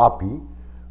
API,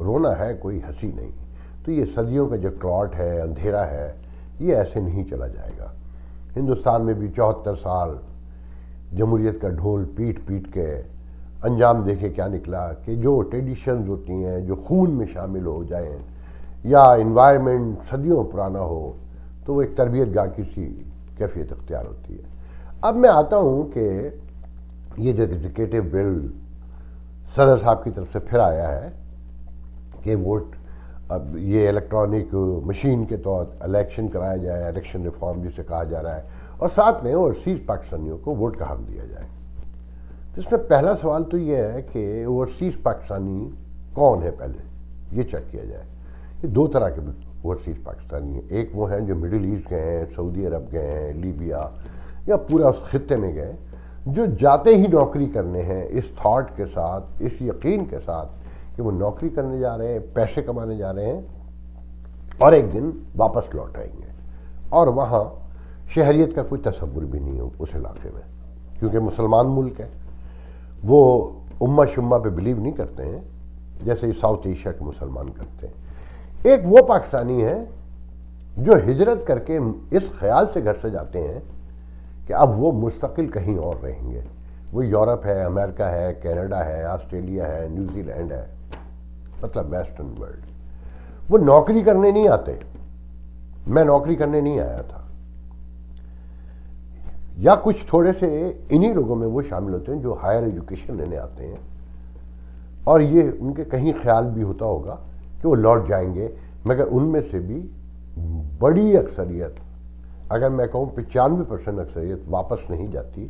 رونا ہے، کوئی ہنسی نہیں۔ تو یہ صدیوں کا جو کلاٹ ہے، اندھیرا ہے، یہ ایسے نہیں چلا جائے گا۔ ہندوستان میں بھی 74 سال جمہوریت کا ڈھول پیٹ پیٹ کے انجام دیکھے کیا نکلا کہ جو ٹریڈیشنز ہوتی ہیں جو خون میں شامل ہو جائیں یا انوائرمنٹ صدیوں پرانا ہو تو وہ ایک تربیت گاہ کی سی کیفیت اختیار ہوتی ہے۔ اب میں آتا ہوں کہ یہ جو ایگزیکٹو بل صدر صاحب کی طرف سے پھر آیا ہے کہ ووٹ اب یہ الیکٹرانک مشین کے طور الیکشن کرایا جائے، الیکشن ریفارم جسے کہا جا رہا ہے، اور ساتھ میں اوورسیز پاکستانیوں کو ووٹ کا حق دیا جائے۔ تو اس میں پہلا سوال تو یہ ہے کہ اوورسیز پاکستانی کون ہے، پہلے یہ چیک کیا جائے۔ یہ دو طرح کے اوورسیز پاکستانی ہیں، ایک وہ ہیں جو مڈل ایسٹ گئے ہیں، سعودی عرب گئے ہیں، لیبیا یا پورا اس خطے میں گئے، جو جاتے ہی نوکری کرنے ہیں اس تھاٹ کے ساتھ، اس یقین کے ساتھ کہ وہ نوکری کرنے جا رہے ہیں، پیسے کمانے جا رہے ہیں اور ایک دن واپس لوٹ آئیں گے، اور وہاں شہریت کا کوئی تصور بھی نہیں ہو اس علاقے میں، کیونکہ مسلمان ملک ہے۔ وہ امہ شمہ پہ بلیو نہیں کرتے ہیں جیسے ساؤتھ ایشیا کے مسلمان کرتے ہیں۔ ایک وہ پاکستانی ہے جو ہجرت کر کے اس خیال سے گھر سے جاتے ہیں کہ اب وہ مستقل کہیں اور رہیں گے، وہ یورپ ہے، امریکہ ہے، کینیڈا ہے، آسٹریلیا ہے، نیوزی لینڈ ہے، مطلب ویسٹرن ورلڈ۔ وہ نوکری کرنے نہیں آتے، میں نوکری کرنے نہیں آیا تھا، یا کچھ تھوڑے سے انہی لوگوں میں وہ شامل ہوتے ہیں جو ہائر ایجوکیشن لینے آتے ہیں، اور یہ ان کے کہیں خیال بھی ہوتا ہوگا کہ وہ لوٹ جائیں گے، مگر ان میں سے بھی بڑی اکثریت، اگر میں کہوں 95% اکثریت واپس نہیں جاتی۔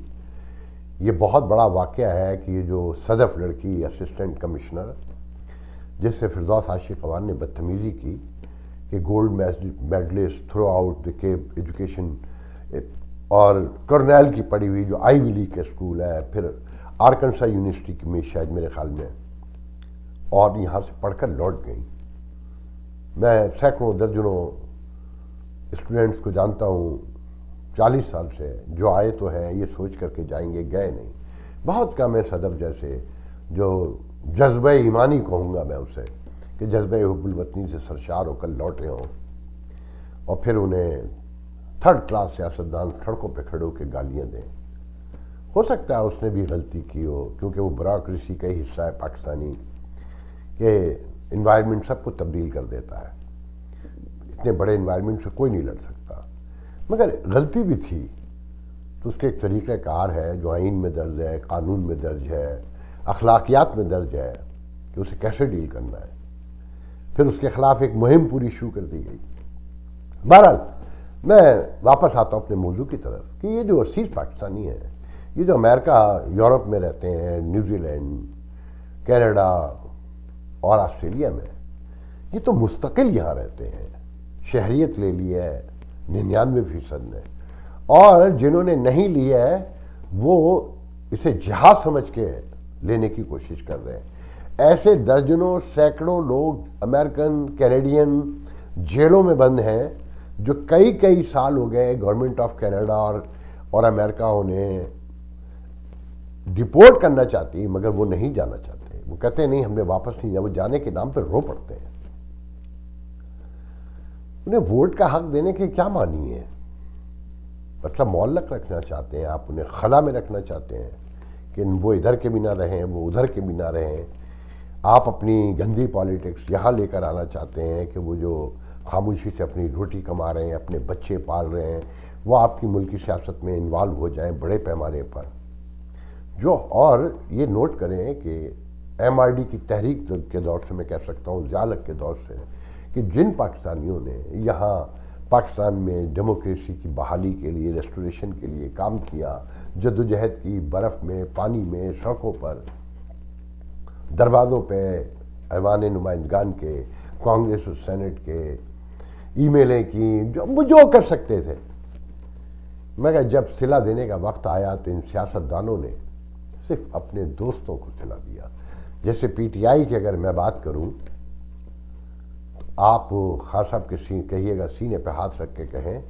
یہ بہت بڑا واقعہ ہے کہ یہ جو صدف لڑکی اسسٹنٹ کمشنر جس سے فردوس عاشق خان نے بدتمیزی کی کہ gold medalist throughout the education, اور کرنیل کی پڑھی ہوئی جو آئی وی لیگ کے اسکول ہے، پھر آرکنسا یونیورسٹی میں شاید میرے خیال میں، اور یہاں سے پڑھ کر لوٹ گئیں۔ میں سینکڑوں درجنوں اسٹوڈنٹس کو جانتا ہوں 40 سال سے، جو آئے تو ہیں یہ سوچ کر کے جائیں گے، گئے نہیں۔ بہت کم ہے صدف جیسے جو جذبہ ایمانی کہوں گا میں اسے، کہ جذبہ حب الوطنی سے سرشار ہو کر لوٹے ہوں، اور پھر انہیں تھرڈ کلاس سیاستدان سڑکوں پہ کھڑے ہو کے گالیاں دیں۔ ہو سکتا ہے اس نے بھی غلطی کی ہو، کیونکہ وہ بیوروکریسی کا ہی حصہ ہے پاکستانی، کہ انوائرمنٹ سب کو تبدیل کر دیتا ہے، اتنے بڑے انوائرمنٹ سے کوئی نہیں لڑ سکتا، مگر غلطی بھی تھی تو اس کے ایک طریقہ کار ہے جو آئین میں درج ہے، قانون میں درج ہے، اخلاقیات میں درج ہے کہ اسے کیسے ڈیل کرنا ہے۔ پھر اس کے خلاف ایک مہم پوری شروع کر دی گئی۔ بہرحال میں واپس آتا ہوں اپنے موضوع کی طرف کہ یہ جو اوورسیز پاکستانی ہیں، یہ جو امریکہ، یورپ میں رہتے ہیں، نیوزی لینڈ، کینیڈا اور آسٹریلیا میں، یہ تو مستقل یہاں رہتے ہیں، شہریت لے لی ہے 99% نے، اور جنہوں نے نہیں لیا ہے وہ اسے جہاد سمجھ کے لینے کی کوشش کر رہے ہیں۔ ایسے درجنوں سینکڑوں لوگ امریکن، کینیڈین جیلوں میں بند ہیں جو کئی سال ہو گئے گورنمنٹ آف کینیڈا اور امریکہ انہیں ڈپورٹ کرنا چاہتی، مگر وہ نہیں جانا چاہتے، وہ کہتے ہیں نہیں ہم نے واپس نہیں جانا، وہ جانے کے نام پہ رو پڑتے ہیں۔ انہیں ووٹ کا حق دینے کے کیا معنی ہے؟ مطلب معلق رکھنا چاہتے ہیں آپ، انہیں خلا میں رکھنا چاہتے ہیں کہ وہ ادھر کے بھی نہ رہیں، وہ ادھر کے بھی نہ رہیں۔ آپ اپنی گندی پالیٹکس یہاں لے کر آنا چاہتے ہیں کہ وہ جو خاموشی سے اپنی روٹی کما رہے ہیں، اپنے بچے پال رہے ہیں، وہ آپ کی ملکی سیاست میں انوالو ہو جائیں بڑے پیمانے پر۔ جو اور یہ نوٹ کریں کہ ایم آر ڈی کی تحریک کے دور سے میں کہہ سکتا ہوں، ضیالق کے دور سے، کہ جن پاکستانیوں نے یہاں پاکستان میں ڈیموکریسی کی بحالی کے لیے، ریسٹوریشن کے لیے کام کیا، جدوجہد کی، برف میں، پانی میں، سڑکوں پر، دروازوں پہ ایوان نمائندگان کے، کانگریس اور سینٹ کے، ای میلیں کی، جو کر سکتے تھے، مگر جب صلہ دینے کا وقت آیا تو ان سیاستدانوں نے صرف اپنے دوستوں کو صلہ دیا۔ جیسے پی ٹی آئی کی اگر میں بات کروں تو آپ خان صاحب کے کہیے گا سینے پہ ہاتھ رکھ کے کہیں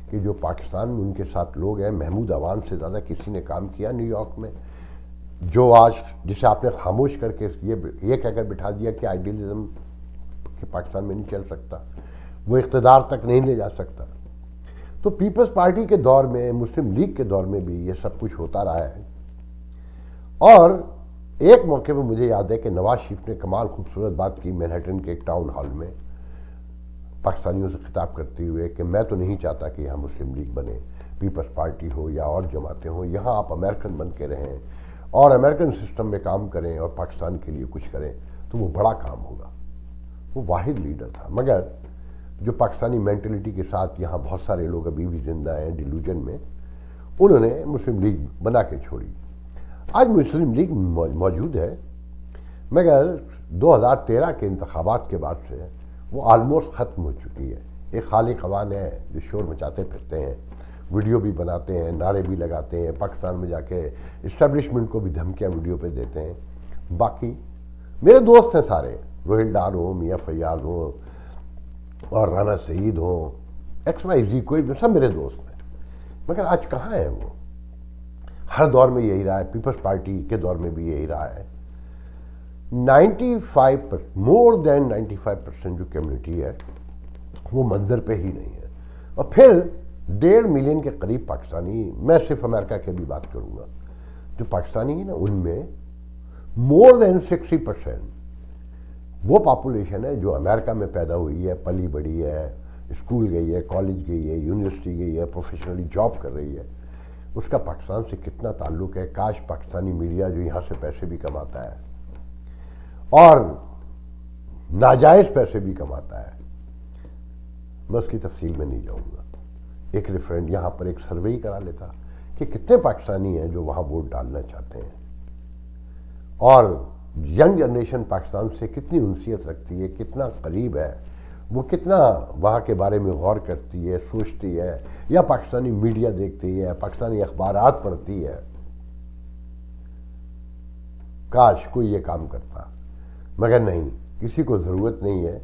کہ جو پاکستان میں ان کے ساتھ لوگ ہیں، محمود عوان سے زیادہ کسی نے کام کیا نیو یارک میں، جو آج جسے آپ نے خاموش کر کے یہ کہہ کر بٹھا دیا کہ آئیڈیلزم کہ پاکستان میں نہیں چل سکتا، وہ اقتدار تک نہیں لے جا سکتا۔ تو پیپلز پارٹی کے دور میں، مسلم لیگ کے دور میں بھی یہ سب کچھ ہوتا رہا ہے۔ اور ایک موقع پہ مجھے یاد ہے کہ نواز شریف نے کمال خوبصورت بات کی مینہٹن کے ایک ٹاؤن ہال میں، پاکستانیوں سے خطاب کرتے ہوئے کہ میں تو نہیں چاہتا کہ یہاں مسلم لیگ بنے، پیپلز پارٹی ہو یا اور جماعتیں ہوں، یہاں آپ امریکن بن کے رہیں اور امریکن سسٹم میں کام کریں اور پاکستان کے لیے کچھ کریں تو وہ بڑا کام ہوگا۔ وہ واحد لیڈر تھا، مگر جو پاکستانی مینٹلٹی کے ساتھ یہاں بہت سارے لوگ ابھی بھی زندہ ہیں ڈیلوژن میں، انہوں نے مسلم لیگ بنا کے چھوڑی۔ آج مسلم لیگ موجود ہے، مگر 2013 کے انتخابات کے بعد سے وہ آلموسٹ ختم ہو چکی ہے۔ ایک خالی قوان ہے جو شور مچاتے پھرتے ہیں، ویڈیو بھی بناتے ہیں، نعرے بھی لگاتے ہیں، پاکستان میں جا کے اسٹیبلشمنٹ کو بھی دھمکیاں ویڈیو پہ دیتے ہیں۔ باقی میرے دوست ہیں سارے، روہل ڈار ہوں، میاں فیاض ہوں اور رانا سعید ہوں، ایکس وائی زی، کوئی بھی، سب میرے دوست ہیں، مگر آج کہاں ہیں وہ؟ ہر دور میں یہی رہا ہے، پیپلز پارٹی کے دور میں بھی یہی رہا ہے۔ 95% مور دین 95% جو کمیونٹی ہے وہ منظر پہ ہی نہیں ہے، اور پھر 1.5 ملین کے قریب پاکستانی، میں صرف امریکہ کے بھی بات کروں گا، جو پاکستانی ہیں نا، ان میں مور دین 60% وہ پاپولیشن ہے جو امریکہ میں پیدا ہوئی ہے، پلی بڑی ہے، اسکول گئی ہے، کالج گئی ہے، یونیورسٹی گئی ہے، پروفیشنلی جاب کر رہی ہے۔ اس کا پاکستان سے کتنا تعلق ہے؟ کاش پاکستانی میڈیا جو یہاں سے پیسے بھی کماتا ہے اور ناجائز پیسے بھی کماتا ہے، میں اس کی تفصیل میں نہیں جاؤں گا، ایک ریفرنڈ یہاں پر ایک سروے کرا لیتا کہ کتنے پاکستانی ہیں جو وہاں ووٹ ڈالنا چاہتے ہیں، اور ینگ جنریشن پاکستان سے کتنی انسیت رکھتی ہے، کتنا قریب ہے، وہ کتنا وہاں کے بارے میں غور کرتی ہے، سوچتی ہے، یا پاکستانی میڈیا دیکھتی ہے، پاکستانی اخبارات پڑھتی ہے۔ کاش کوئی یہ کام کرتا، مگر نہیں، کسی کو ضرورت نہیں ہے۔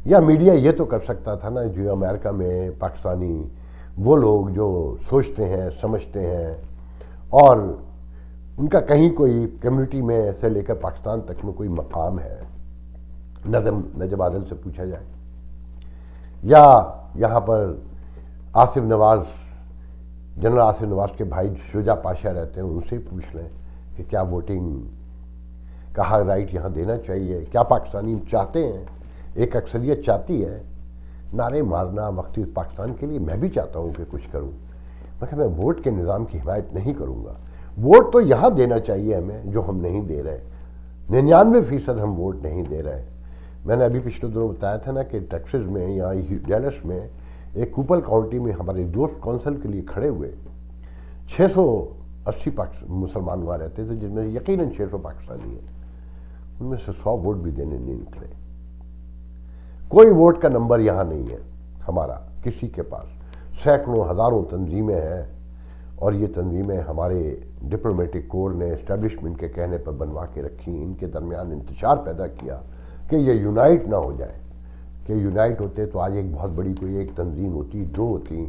یا میڈیا یہ تو کر سکتا تھا نا، جو امریکہ میں پاکستانی وہ لوگ جو سوچتے ہیں، سمجھتے ہیں، اور ان کا کہیں کوئی کمیونٹی میں سے لے کر پاکستان تک میں کوئی مقام ہے، نجم عادل سے پوچھا جائے، یا یہاں پر آصف نواز، جنرل آصف نواز کے بھائی شجاع پاشا رہتے ہیں، ان سے پوچھ لیں کہ کیا ووٹنگ کا رائٹ یہاں دینا چاہیے، کیا پاکستانی چاہتے ہیں، ایک اکثریت چاہتی ہے۔ نعرے مارنا وقتی پاکستان کے لیے، میں بھی چاہتا ہوں کہ کچھ کروں، مگر میں ووٹ کے نظام کی حمایت نہیں کروں گا۔ ووٹ تو یہاں دینا چاہیے ہمیں، جو ہم نہیں دے رہے، 99% ہم ووٹ نہیں دے رہے۔ میں نے ابھی پچھلے دنوں بتایا تھا نا کہ ٹیکسز میں یا ڈیلس میں ایک کوپل کاؤنٹی میں ہمارے دوست کونسل کے لیے کھڑے ہوئے، 680 مسلمان وہاں رہتے تھے، جن میں یقیناً 600 پاکستانی ہیں، ان میں سے 100 ووٹ بھی دینے نہیں نکلے۔ کوئی ووٹ کا نمبر یہاں نہیں ہے ہمارا کسی کے پاس، سینکڑوں ہزاروں تنظیمیں ہیں، اور یہ تنظیمیں ہمارے ڈپلومیٹک کور نے اسٹیبلشمنٹ کے کہنے پر بنوا کے رکھی، ان کے درمیان انتشار پیدا کیا کہ یہ یونائٹ نہ ہو جائے، کہ یونائٹ ہوتے تو آج ایک بہت بڑی کوئی ایک تنظیم ہوتی، دو ہوتی،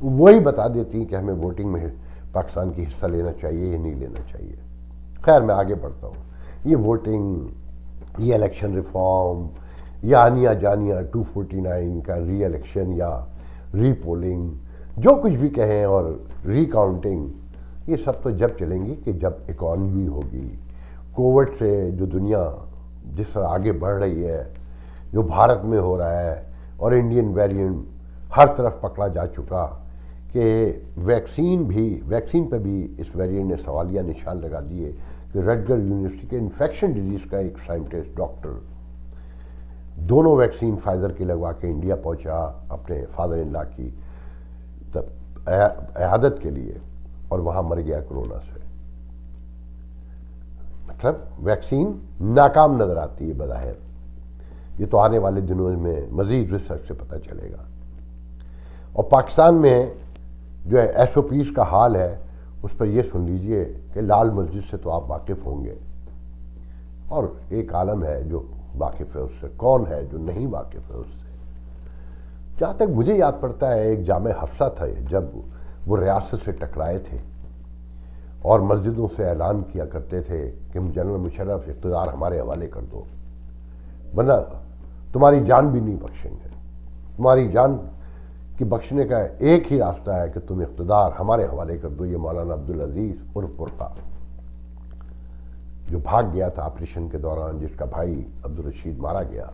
وہی بتا دیتی کہ ہمیں ووٹنگ میں پاکستان کی حصہ لینا چاہیے یا نہیں لینا چاہیے۔ خیر میں آگے بڑھتا ہوں۔ یہ ووٹنگ، یہ الیکشن ریفارم، یا آنیا جانیا 249 کا ری الیکشن یا ری پولنگ، جو کچھ بھی کہیں، اور ری کاؤنٹنگ، یہ سب تو جب چلیں گی کہ جب اکانومی ہوگی۔ کووڈ سے جو دنیا جس طرح آگے بڑھ رہی ہے، جو بھارت میں ہو رہا ہے، اور انڈین ویرینٹ ہر طرف پکڑا جا چکا، کہ ویکسین پہ بھی اس ویرینٹ نے سوالیہ نشان لگا دیے کہ ریڈگر یونیورسٹی کے انفیکشن ڈیزیز کا ایک سائنٹسٹ ڈاکٹر دونوں ویکسین فائزر کی لگوا کے انڈیا پہنچا اپنے فادر ان لا کی عیادت کے لیے، اور وہاں مر گیا کورونا سے۔ مطلب ویکسین ناکام نظر آتی ہے بظاہر، یہ تو آنے والے دنوں میں مزید ریسرچ سے پتہ چلے گا۔ اور پاکستان میں جو ہے ایس او پیز کا حال ہے، اس پر یہ سن لیجئے کہ لال مسجد سے تو آپ واقف ہوں گے، اور ایک عالم ہے جو واقف ہے اس سے، کون ہے جو نہیں واقف ہے اس سے؟ جہاں تک مجھے یاد پڑتا ہے، ایک جامع حفصہ تھا جب وہ ریاست سے ٹکرائے تھے اور مسجدوں سے اعلان کیا کرتے تھے کہ جنرل مشرف اقتدار ہمارے حوالے کر دو، ورنہ تمہاری جان بھی نہیں بخشیں گے. تمہاری جان کی بخشنے کا ایک ہی راستہ ہے کہ تم اقتدار ہمارے حوالے کر دو. یہ مولانا عبدالعزیز عرف برقع جو بھاگ گیا تھا آپریشن کے دوران، جس کا بھائی عبدالرشید مارا گیا،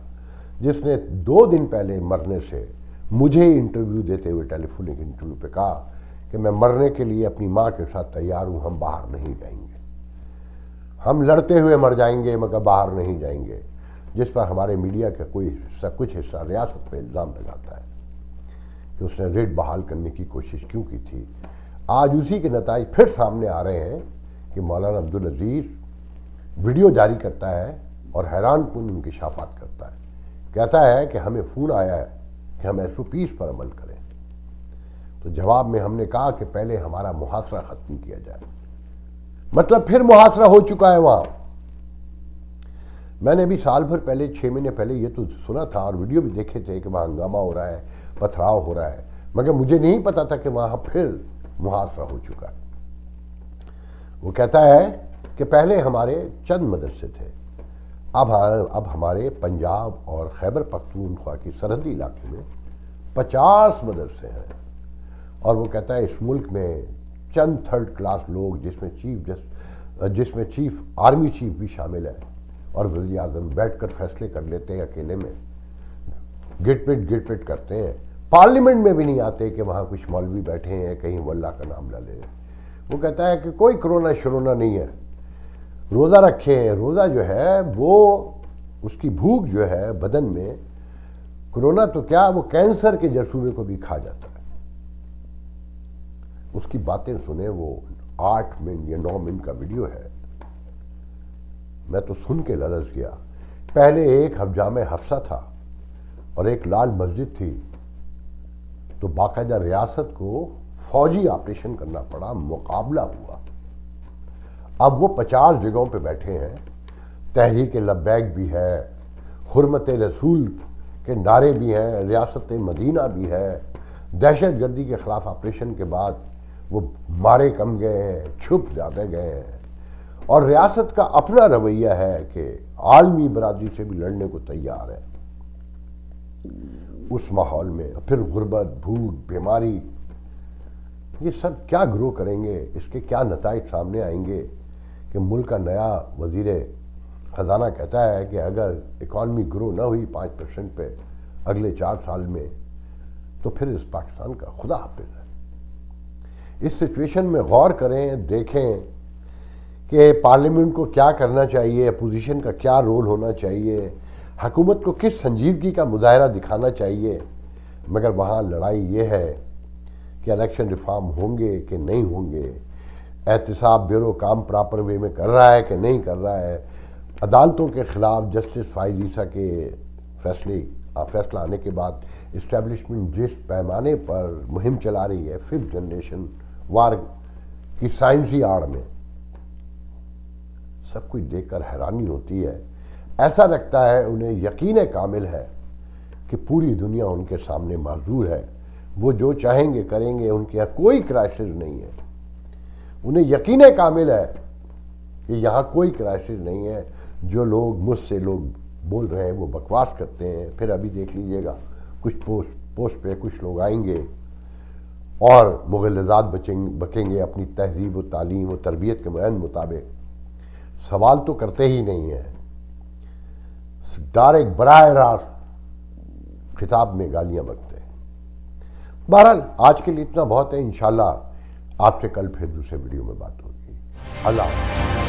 جس نے 2 دن پہلے مرنے سے مجھے انٹرویو دیتے ہوئے ٹیلی فونک انٹرویو پہ کہا کہ میں مرنے کے لیے اپنی ماں کے ساتھ تیار ہوں، ہم باہر نہیں جائیں گے، ہم لڑتے ہوئے مر جائیں گے مگر باہر نہیں جائیں گے. جس پر ہمارے میڈیا کا کوئی حصہ، کچھ حصہ ریاست پہ الزام لگاتا ہے کہ اس نے ریٹ بحال کرنے کی کوشش کیوں کی تھی. آج اسی کے نتائج پھر سامنے آ رہے ہیں کہ مولانا عبدالعزیز ویڈیو جاری کرتا ہے اور حیران کن انکشافات کرتا ہے. کہتا ہے کہ ہمیں فون آیا ہے کہ ہم SOPs پر عمل کریں. تو جواب میں ہم نے کہا کہ پہلے ہمارا محاصرہ ختم کیا جائے. مطلب پھر محاصرہ ہو چکا ہے وہاں. میں نے بھی سال بھر پہلے، 6 مہینے پہلے یہ تو سنا تھا اور ویڈیو بھی دیکھے تھے کہ وہاں ہنگامہ ہو رہا ہے، پتھراؤ ہو رہا ہے، مگر مجھے نہیں پتا تھا کہ وہاں پھر محاصرہ ہو چکا ہے. وہ کہتا ہے کہ پہلے ہمارے چند مدرسے تھے، اب ہمارے پنجاب اور خیبر پختونخوا کی سرحدی علاقے میں 50 مدرسے ہیں. اور وہ کہتا ہے اس ملک میں چند 3rd کلاس لوگ، جس میں چیف آرمی چیف بھی شامل ہے اور وزیر اعظم، بیٹھ کر فیصلے کر لیتے ہیں اکیلے میں، گٹ پٹ کرتے ہیں. پارلیمنٹ میں بھی نہیں آتے کہ وہاں کچھ مولوی بیٹھے ہیں کہیں وہ اللہ کا نام نہ لے. وہ کہتا ہے کہ کوئی کرونا شرونا نہیں ہے، روزہ رکھے ہیں. روزہ جو ہے وہ اس کی بھوک جو ہے بدن میں، کرونا تو کیا وہ کینسر کے جرثومے کو بھی کھا جاتا ہے. اس کی باتیں سنیں، وہ 8 منٹ یا 9 منٹ کا ویڈیو ہے. میں تو سن کے لرز گیا. پہلے ایک جامع حفصہ تھا اور ایک لال مسجد تھی، تو باقاعدہ ریاست کو فوجی آپریشن کرنا پڑا، مقابلہ ہوا. اب وہ 50 جگہوں پہ بیٹھے ہیں. تحریک لبیک بھی ہے، حرمت رسول کے نعرے بھی ہیں، ریاست مدینہ بھی ہے. دہشت گردی کے خلاف آپریشن کے بعد وہ مارے کم گئے ہیں، چھپ زیادہ گئے ہیں. اور ریاست کا اپنا رویہ ہے کہ عالمی برادری سے بھی لڑنے کو تیار ہے. اس ماحول میں پھر غربت، بھوک، بیماری، یہ سب کیا گرو کریں گے؟ اس کے کیا نتائج سامنے آئیں گے کہ ملک کا نیا وزیر خزانہ کہتا ہے کہ اگر اکانومی گرو نہ ہوئی 5% پہ اگلے 4 سال میں تو پھر اس پاکستان کا خدا حافظ ہے. اس سچویشن میں غور کریں، دیکھیں کہ پارلیمنٹ کو کیا کرنا چاہیے، اپوزیشن کا کیا رول ہونا چاہیے، حکومت کو کس سنجیدگی کا مظاہرہ دکھانا چاہیے. مگر وہاں لڑائی یہ ہے کہ الیکشن ریفارم ہوں گے کہ نہیں ہوں گے، احتساب بیورو کام پراپر وے میں کر رہا ہے کہ نہیں کر رہا ہے. عدالتوں کے خلاف جسٹس فائز عیسیٰ کے فیصلہ آنے کے بعد اسٹیبلشمنٹ جس پیمانے پر مہم چلا رہی ہے 5th جنریشن وار کی سائنسی آڑ میں، سب کچھ دیکھ کر حیرانی ہوتی ہے. ایسا لگتا ہے انہیں یقین کامل ہے کہ پوری دنیا ان کے سامنے معذور ہے. وہ جو چاہیں گے کریں گے، ان کے یہاں کوئی کرائسس نہیں ہے. انہیں یقین کامل ہے کہ یہاں کوئی کرائسس نہیں ہے. جو لوگ مجھ سے لوگ بول رہے ہیں وہ بکواس کرتے ہیں. پھر ابھی دیکھ لیجئے گا کچھ پوسٹ پہ کچھ لوگ آئیں گے اور مغلظات بکیں گے اپنی تہذیب و تعلیم و تربیت کے معین مطابق. سوال تو کرتے ہی نہیں ہیں، ڈائریکٹ براہ راست خطاب میں گالیاں بکتے ہیں. بہرحال آج کے لیے اتنا بہت ہے. انشاءاللہ آپ سے کل پھر دوسرے ویڈیو میں بات ہوگی. اللہ حافظ.